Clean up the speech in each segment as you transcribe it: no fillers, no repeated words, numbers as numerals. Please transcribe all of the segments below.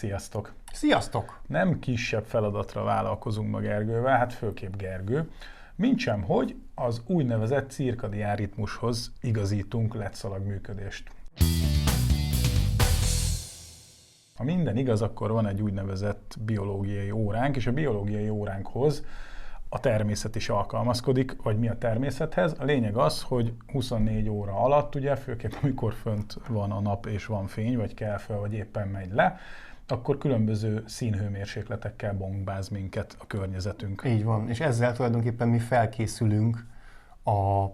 Sziasztok! Sziasztok! Nem kisebb feladatra vállalkozunk ma Gergővel, hát főképp Gergő, mintsem hogy az úgynevezett cirkadián ritmushoz igazítunk LED-szalag működést. Ha minden igaz, akkor van egy úgynevezett biológiai óránk, és a biológiai óránkhoz a természet is alkalmazkodik, vagy mi a természethez. A lényeg az, hogy 24 óra alatt, ugye, főképp amikor fönt van a nap és van fény, vagy kell fel, vagy éppen megy le, akkor különböző színhőmérsékletekkel bombáz minket a környezetünk. Így van, és ezzel tulajdonképpen mi felkészülünk a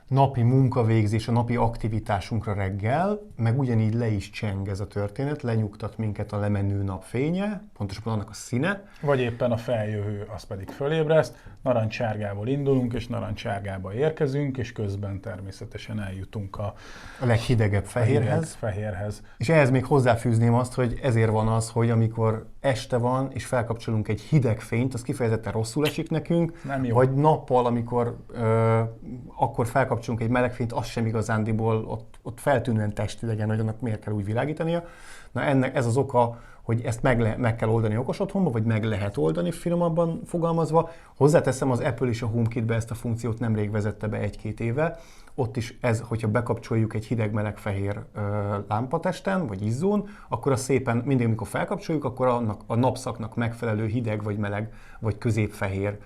napi munkavégzés, a napi aktivitásunkra reggel, meg ugyanígy le is cseng ez a történet, lenyugtat minket a lemenő napfénye, pontosabban annak a színe. Vagy éppen a feljövő, az pedig fölébreszt, narancsárgából indulunk, és narancsárgába érkezünk, és közben természetesen eljutunk a leghidegebb fehérhez. És ehhez még hozzáfűzném azt, hogy ezért van az, hogy amikor este van, és felkapcsolunk egy hideg fényt, az kifejezetten rosszul esik nekünk, vagy nappal, amikor akkor felkapcsolunk egy meleg fényt, az sem igazándiból ott feltűnően testidegen, hogy annak miért kell úgy világítania. Na ennek ez az oka, hogy ezt meg kell oldani okos otthonba, vagy meg lehet oldani finomabban fogalmazva. Hozzáteszem, az Apple is a HomeKit-be ezt a funkciót nemrég vezette be 1-2 éve. Ott is ez, hogyha bekapcsoljuk egy hideg-meleg-fehér lámpatesten, vagy izzón, akkor az szépen mindig, amikor felkapcsoljuk, akkor annak a napszaknak megfelelő hideg, vagy meleg, vagy középfehér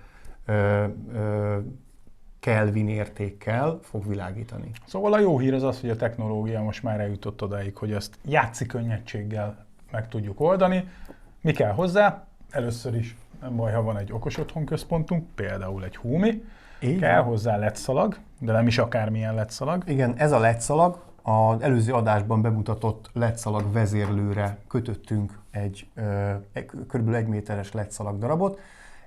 Kelvin értékkel fog világítani. Szóval a jó hír az az, hogy a technológia most már eljutott odáig, hogy ezt játszik könnyedséggel meg tudjuk oldani. Mi kell hozzá? Először is nem baj, ha van egy okos otthon központunk, például egy Humi. Kell hozzá LED-szalag, de nem is akármilyen LED-szalag. Igen, ez a LED-szalag, az előző adásban bemutatott LED-szalag vezérlőre kötöttünk egy kb. 1 méteres LED-szalag darabot.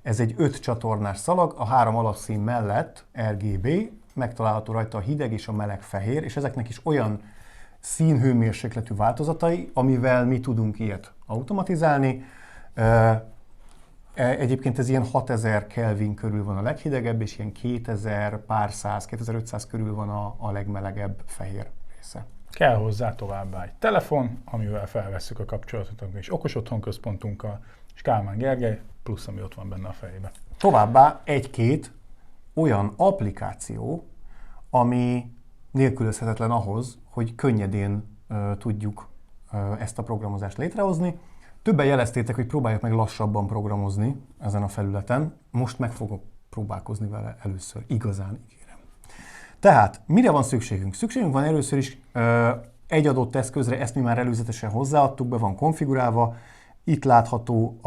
Ez egy 5 csatornás szalag, a 3 alapszín mellett RGB, megtalálható rajta a hideg és a meleg fehér, és ezeknek is olyan színhőmérsékletű változatai, amivel mi tudunk ilyet automatizálni. Egyébként ez ilyen 6000 Kelvin körül van a leghidegebb, és ilyen 2000, pár száz, 2500 körül van a legmelegebb fehér része. Kell hozzá továbbá egy telefon, amivel felvesszük a kapcsolatot és okos otthon központunkkal, és Kálmán Gergely, plusz ami ott van benne a fejében. Továbbá 1-2 olyan applikáció, ami nélkülözhetetlen ahhoz, hogy könnyedén tudjuk ezt a programozást létrehozni. Többen jeleztétek, hogy próbáljuk meg lassabban programozni ezen a felületen. Most meg fogok próbálkozni vele először, igazán ígérem. Tehát, mire van szükségünk? Szükségünk van először is egy adott eszközre, ezt mi már előzetesen hozzáadtuk, be van konfigurálva. Itt látható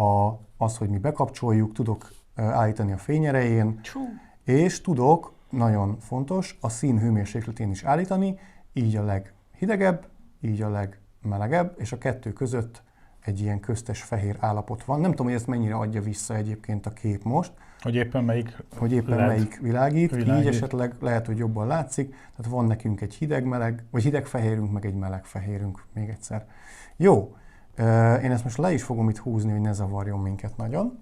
az, hogy mi bekapcsoljuk, tudok állítani a fényerején, és tudok, nagyon fontos, a szín hőmérsékletén is állítani, így a leghidegebb, így a legmelegebb, és a kettő között egy ilyen köztes fehér állapot van. Nem tudom, hogy ezt mennyire adja vissza egyébként a kép most. Hogy éppen melyik világít. Így esetleg lehet, hogy jobban látszik. Tehát van nekünk egy hideg-meleg, vagy hideg-fehérünk, meg egy meleg-fehérünk még egyszer. Jó, én ezt most le is fogom itt húzni, hogy ne zavarjon minket nagyon.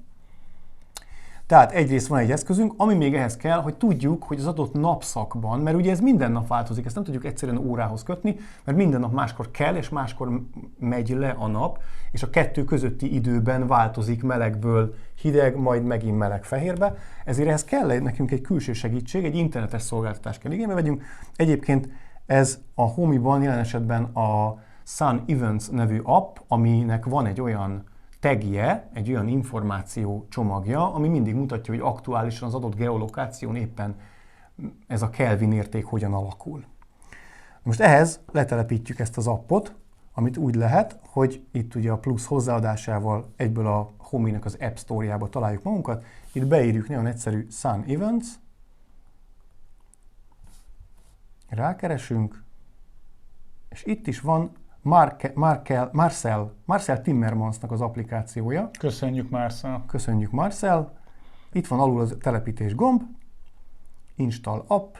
Tehát egyrészt van egy eszközünk, ami még ehhez kell, hogy tudjuk, hogy az adott napszakban, mert ugye ez minden nap változik, ezt nem tudjuk egyszerűen órához kötni, mert minden nap máskor kell, és máskor megy le a nap, és a kettő közötti időben változik melegből hideg, majd megint meleg-fehérbe. Ezért ehhez kell nekünk egy külső segítség, egy internetes szolgáltatást kell igénybe vegyünk. Egyébként ez a Home-ban jelen esetben a Sun Events nevű app, aminek van egy olyan tagje, egy olyan információ csomagja, ami mindig mutatja, hogy aktuálisan az adott geolokáción éppen ez a Kelvin érték hogyan alakul. Most ehhez letelepítjük ezt az appot, amit úgy lehet, hogy itt ugye a plusz hozzáadásával egyből a Home-nek az App Store-jába találjuk magunkat. Itt beírjuk nagyon egyszerű Sun Events, rákeresünk, és itt is van Marcel Timmermansnak az applikációja. Köszönjük, Marcel. Köszönjük, Marcel. Itt van alul a telepítés gomb, Install App,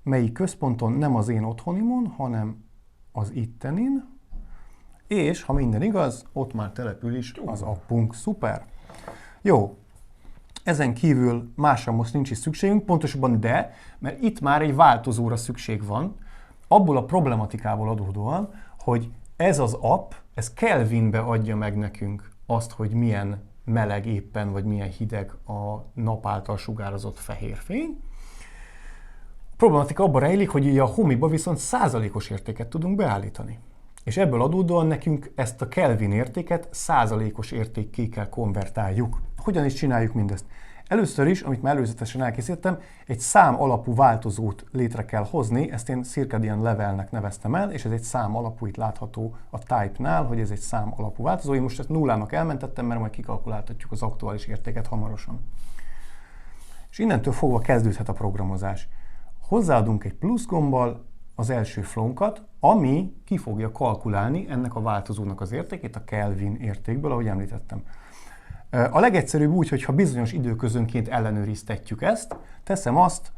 melyik központon, nem az én otthonimon, hanem az ittenin, és ha minden igaz, ott már települ is az appunk. Szuper. Jó. Ezen kívül másra most nincs is szükségünk, pontosabban mert itt már egy változóra szükség van, abból a problematikából adódóan, hogy ez az app, ez Kelvinbe adja meg nekünk azt, hogy milyen meleg éppen, vagy milyen hideg a nap által sugározott fehér fény. A problematika abban rejlik, hogy ugye a Homiba viszont százalékos értéket tudunk beállítani. És ebből adódóan nekünk ezt a Kelvin értéket százalékos értékké kell konvertáljuk. Hogyan is csináljuk mindezt? Először is, amit már előzetesen elkészítettem, egy szám alapú változót létre kell hozni, ezt én circadian levelnek neveztem el, és ez egy szám alapú, itt látható a type-nál, hogy ez egy szám alapú változó. Én most ezt nullának elmentettem, mert majd kikalkuláltatjuk az aktuális értéket hamarosan. És innentől fogva kezdődhet a programozás. Hozzáadunk egy plusz gombbal az első flónkat, ami ki fogja kalkulálni ennek a változónak az értékét a Kelvin értékből, ahogy említettem. A legegyszerűbb úgy, hogyha bizonyos időközönként ellenőriztetjük ezt, teszem azt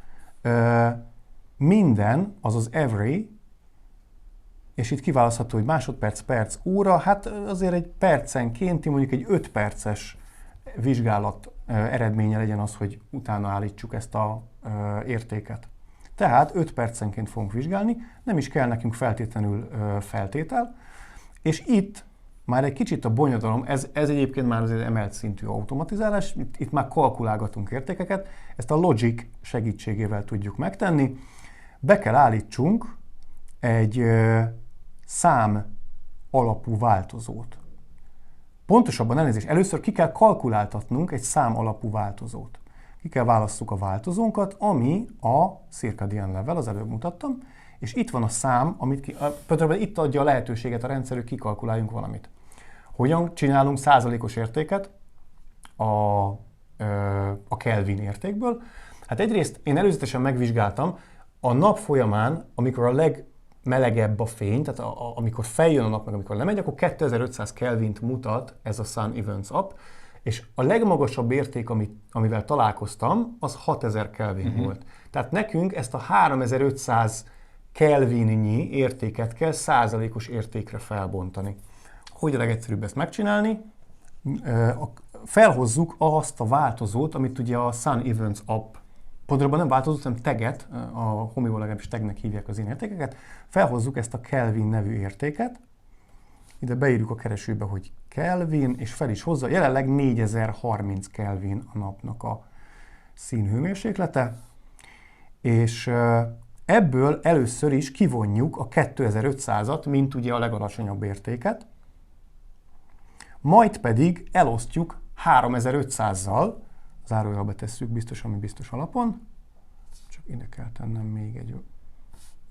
minden, azaz every, és itt kiválasztható, hogy másodperc, perc, óra, hát azért egy percenkénti, mondjuk egy 5 perces vizsgálat eredménye legyen az, hogy utána állítsuk ezt a értéket. Tehát 5 percenként fogunk vizsgálni, nem is kell nekünk feltétlenül feltétel, és itt már egy kicsit a bonyodalom, ez egyébként már azért emelt szintű automatizálás, itt már kalkulálgatunk értékeket, ezt a Logic segítségével tudjuk megtenni. Be kell állítsunk egy szám alapú változót. Pontosabban elnézést, először ki kell kalkuláltatnunk egy szám alapú változót. Ki kell válasszuk a változónkat, ami a circadian level, az előbb mutattam, és itt van a szám, amit például itt adja a lehetőséget a rendszer, hogy kikalkuláljunk valamit. Hogyan csinálunk százalékos értéket a Kelvin értékből? Hát egyrészt én előzetesen megvizsgáltam, a nap folyamán, amikor a legmelegebb a fény, tehát amikor feljön a nap, meg amikor lemegy, akkor 2500 Kelvint mutat ez a Sun Events app, és a legmagasabb érték, amivel találkoztam, az 6000 Kelvin volt. Tehát nekünk ezt a 3500 Kelvinnyi értéket kell százalékos értékre felbontani. Hogy a legegyszerűbb ezt megcsinálni? Felhozzuk azt a változót, amit ugye a Sun Events app, pontosabban nem változót, hanem taget, a Homiból legalábbis tagnek hívják az én értékeket, felhozzuk ezt a Kelvin nevű értéket, ide beírjuk a keresőbe, hogy Kelvin, és fel is hozza, jelenleg 4030 Kelvin a napnak a színhőmérséklete, és ebből először is kivonjuk a 2500-at, mint ugye a legalacsonyabb értéket, majd pedig elosztjuk 3500-zal, zárójelbe tesszük biztos, ami biztos alapon, csak ide kell tennem még egy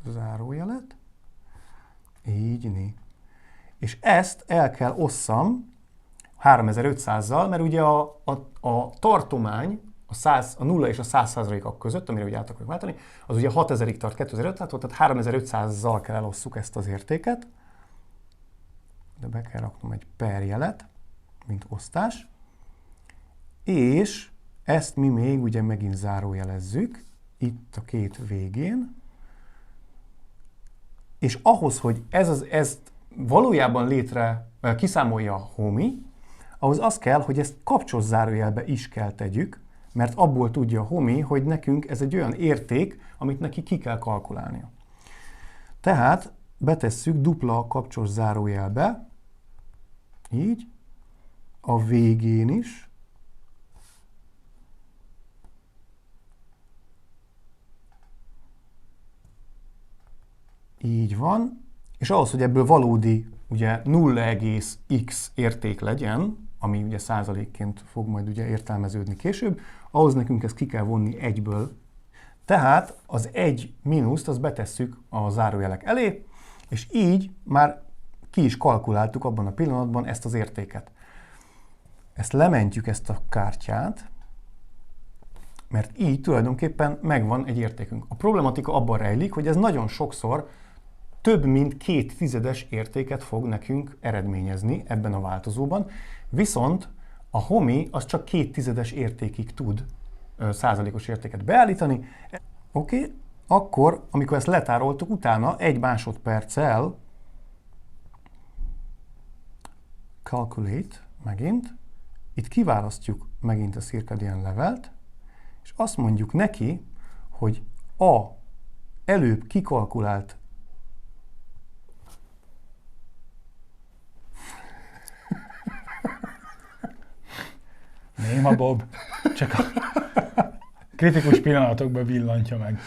zárójelet, így né. És ezt el kell osszam 3500-zal, mert ugye a tartomány, a 0 és a 100%-ak között, amire ugye át akarjuk váltani, az ugye 6000-ig tart 2500-tól, tehát 3500-zal kell elosszuk ezt az értéket, de be kell raknom egy per jelet, mint osztás, és ezt mi még ugye megint zárójelezzük, itt a két végén, és ahhoz, hogy ezt valójában kiszámolja a Homi, ahhoz az kell, hogy ezt kapcsos zárójelbe is kell tegyük, mert abból tudja a Homi, hogy nekünk ez egy olyan érték, amit neki ki kell kalkulálnia. Tehát betesszük dupla kapcsos zárójelbe, így, a végén is, így van, és ahhoz, hogy ebből valódi ugye 0,x érték legyen, ami ugye százalékként fog majd ugye értelmeződni később, ahhoz nekünk ezt ki kell vonni egyből. Tehát az egy mínuszt azt betesszük a zárójelek elé, és így már ki is kalkuláltuk abban a pillanatban ezt az értéket. Ezt lementjük, ezt a kártyát, mert így tulajdonképpen megvan egy értékünk. A problematika abban rejlik, hogy ez nagyon sokszor több mint 0,2 értéket fog nekünk eredményezni ebben a változóban, viszont a Homi az csak 0,2 értékig tud százalékos értéket beállítani. Oké, akkor, amikor ezt letároltuk, utána 1 másodperccel calculate megint, itt kiválasztjuk megint a circadian levelt, és azt mondjuk neki, hogy a előbb kikalkulált Néma Bob, csak a kritikus pillanatokban villantja meg.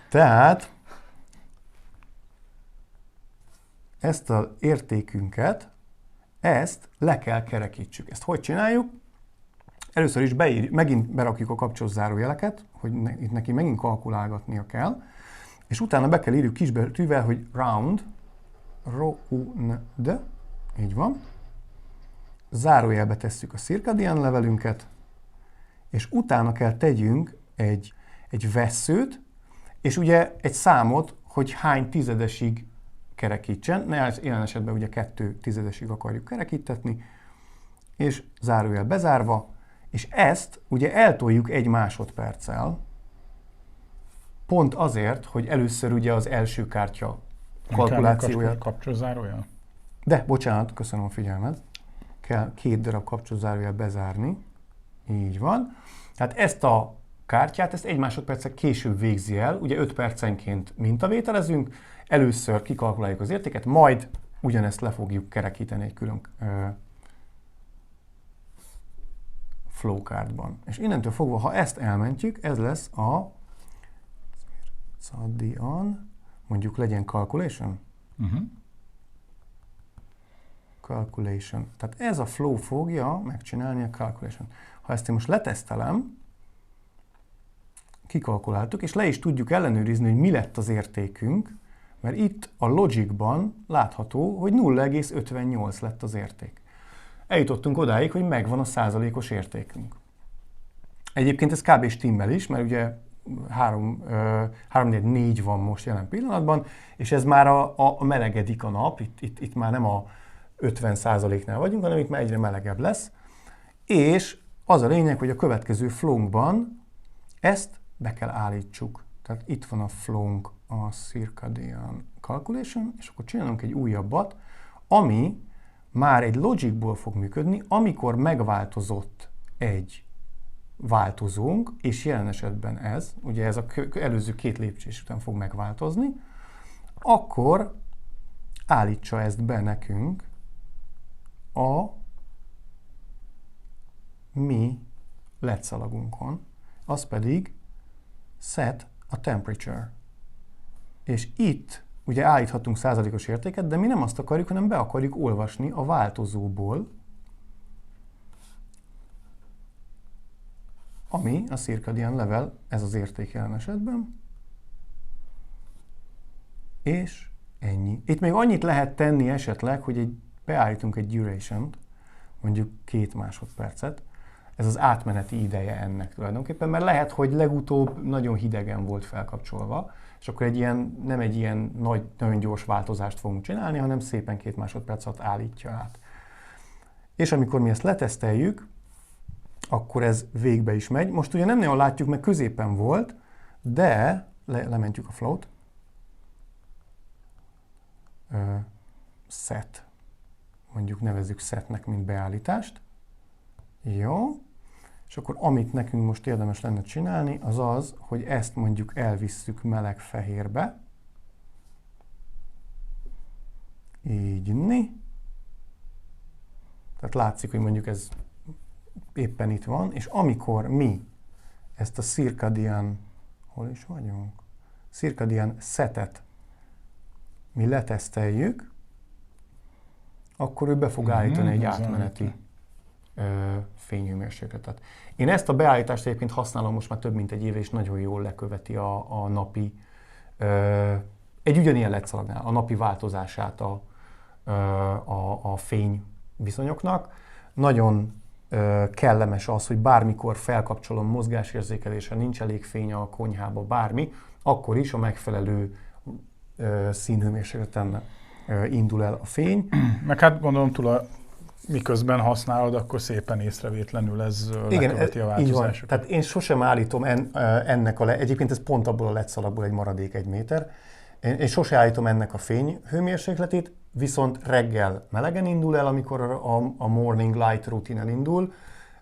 Tehát ezt az értékünket, ezt le kell kerekítsük. Ezt hogy csináljuk? Először is megint berakjuk a kapcsolós zárójeleket, hogy itt neki megint kalkulálgatnia kell, és utána be kell írjuk kisbetűvel, hogy round, így van, zárójelbe tesszük a circadian levelünket, és utána kell tegyünk egy vesszőt, és ugye egy számot, hogy hány tizedesig kerekítsen, jelen esetben ugye 2 tizedesig akarjuk kerekítetni, és zárójel bezárva, és ezt ugye eltoljuk 1 másodperccel, pont azért, hogy először ugye az első kártya kalkulációja. Kapcsolós zárójel? De, bocsánat, köszönöm a figyelmet. Kell 2 darab kapcsolós zárójel bezárni. Így van. Tehát ezt a kártyát, ezt 1 másodperccel később végzi el, ugye 5 percenként mintavételezünk, először kikalkuláljuk az értéket, majd ugyanezt le fogjuk kerekíteni egy külön flowcardban. És innentől fogva, ha ezt elmentjük, ez lesz a circadian, mondjuk legyen calculation. Calculation. Tehát ez a flow fogja megcsinálni a calculation. Ha ezt én most letesztelem, kikalkuláltuk, és le is tudjuk ellenőrizni, hogy mi lett az értékünk, mert itt a Logicban látható, hogy 0,58 lett az érték. Eljutottunk odáig, hogy megvan a százalékos értékünk. Egyébként ez kb. Stimmel is, mert ugye 3-4 van most jelen pillanatban, és ez már a melegedik a nap, itt már nem a 50%-nál vagyunk, hanem itt már egyre melegebb lesz. És az a lényeg, hogy a következő flownkban ezt be kell állítsuk. Tehát itt van a flownk, a circadian calculation, és akkor csinálunk egy újabbat, ami már egy logicból fog működni, amikor megváltozott egy változónk, és jelen esetben ez, ugye ez az előző 2 lépcsés után fog megváltozni, akkor állítsa ezt be nekünk a mi LED szalagunkon, az pedig set a temperature. És itt ugye állíthatunk százalékos értéket, de mi nem azt akarjuk, hanem be akarjuk olvasni a változóból, ami a circadian level, ez az érték jelen esetben, és ennyi. Itt még annyit lehet tenni esetleg, hogy beállítunk egy duration-t, mondjuk 2 másodpercet, ez az átmeneti ideje ennek tulajdonképpen, mert lehet, hogy legutóbb nagyon hidegen volt felkapcsolva, és akkor nem egy ilyen nagyon gyors változást fogunk csinálni, hanem szépen 2 másodperc alatt állítja át. És amikor mi ezt leteszteljük, akkor ez végbe is megy. Most ugye nem nagyon látjuk, mert középen volt, de lementjük a flow-t. Set. Mondjuk nevezzük setnek, mint beállítást. Jó. És akkor amit nekünk most érdemes lenne csinálni, az az, hogy ezt mondjuk elvisszük meleg-fehérbe. Így. Tehát látszik, hogy mondjuk ez éppen itt van, és amikor mi ezt a circadian, hol is vagyunk? Circadian setet mi leteszteljük, akkor ő be fog állítani egy átmeneti fényhőmérsékletet. Én ezt a beállítást egyébként használom most már több mint egy éve, és nagyon jól leköveti a napi, egy ugyanilyen LED szalagnál, a napi változását a fény viszonyoknak. Nagyon kellemes az, hogy bármikor felkapcsolom mozgásérzékelésre, nincs elég fény a konyhába, bármi, akkor is a megfelelő színhőmérsékleten indul el a fény. Meg hát gondolom miközben használod, akkor szépen észrevétlenül ez leköveti a változásokat. Tehát én sosem állítom ennek egyébként ez pont abból a LED szalagból egy maradék 1 méter, én sosem állítom ennek a fényhőmérsékletét, viszont reggel melegen indul el, amikor a morning light rutin elindul,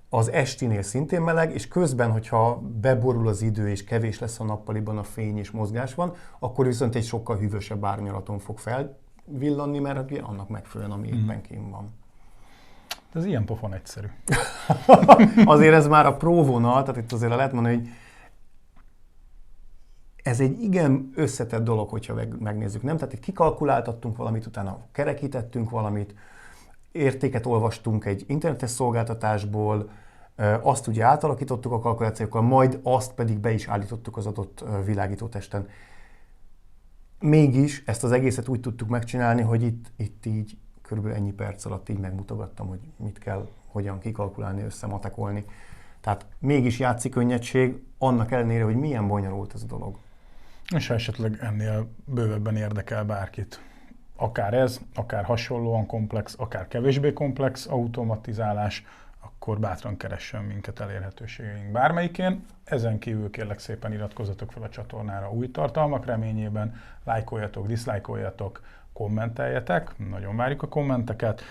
az estinél szintén meleg, és közben, hogyha beborul az idő és kevés lesz a nappaliban a fény és mozgás van, akkor viszont egy sokkal hűvösebb árnyalaton fog felvillanni, mert annak megfelelően, ami éppen kint van. Ez ilyen pofon egyszerű. Azért ez már a pro vonal, tehát itt azért lehet mondani, hogy ez egy igen összetett dolog, hogyha megnézzük, nem? Tehát itt kikalkuláltattunk valamit, utána kerekítettünk valamit, értéket olvastunk egy internetes szolgáltatásból, azt ugye átalakítottuk a kalkulációkkal, majd azt pedig be is állítottuk az adott világítótesten. Mégis ezt az egészet úgy tudtuk megcsinálni, hogy itt így körülbelül ennyi perc alatt így megmutogattam, hogy mit kell, hogyan kikalkulálni, összematekolni. Tehát mégis játszik könnyedség, annak ellenére, hogy milyen bonyolult ez a dolog. És ha esetleg ennél bővebben érdekel bárkit, akár ez, akár hasonlóan komplex, akár kevésbé komplex automatizálás, akkor bátran keressen minket elérhetőségeink bármelyikén. Ezen kívül kérlek szépen iratkozzatok fel a csatornára új tartalmak reményében, lájkoljatok, diszlájkoljatok, kommenteljetek, nagyon várjuk a kommenteket,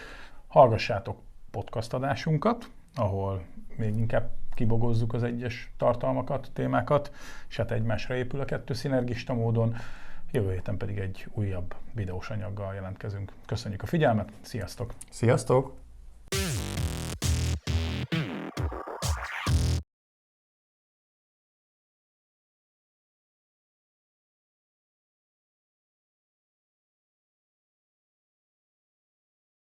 hallgassátok podcast adásunkat, ahol még inkább kibogozzuk az egyes tartalmakat, témákat, és hát egymásra épül a kettő szinergista módon. Jövő héten pedig egy újabb videós anyaggal jelentkezünk. Köszönjük a figyelmet, sziasztok! Sziasztok!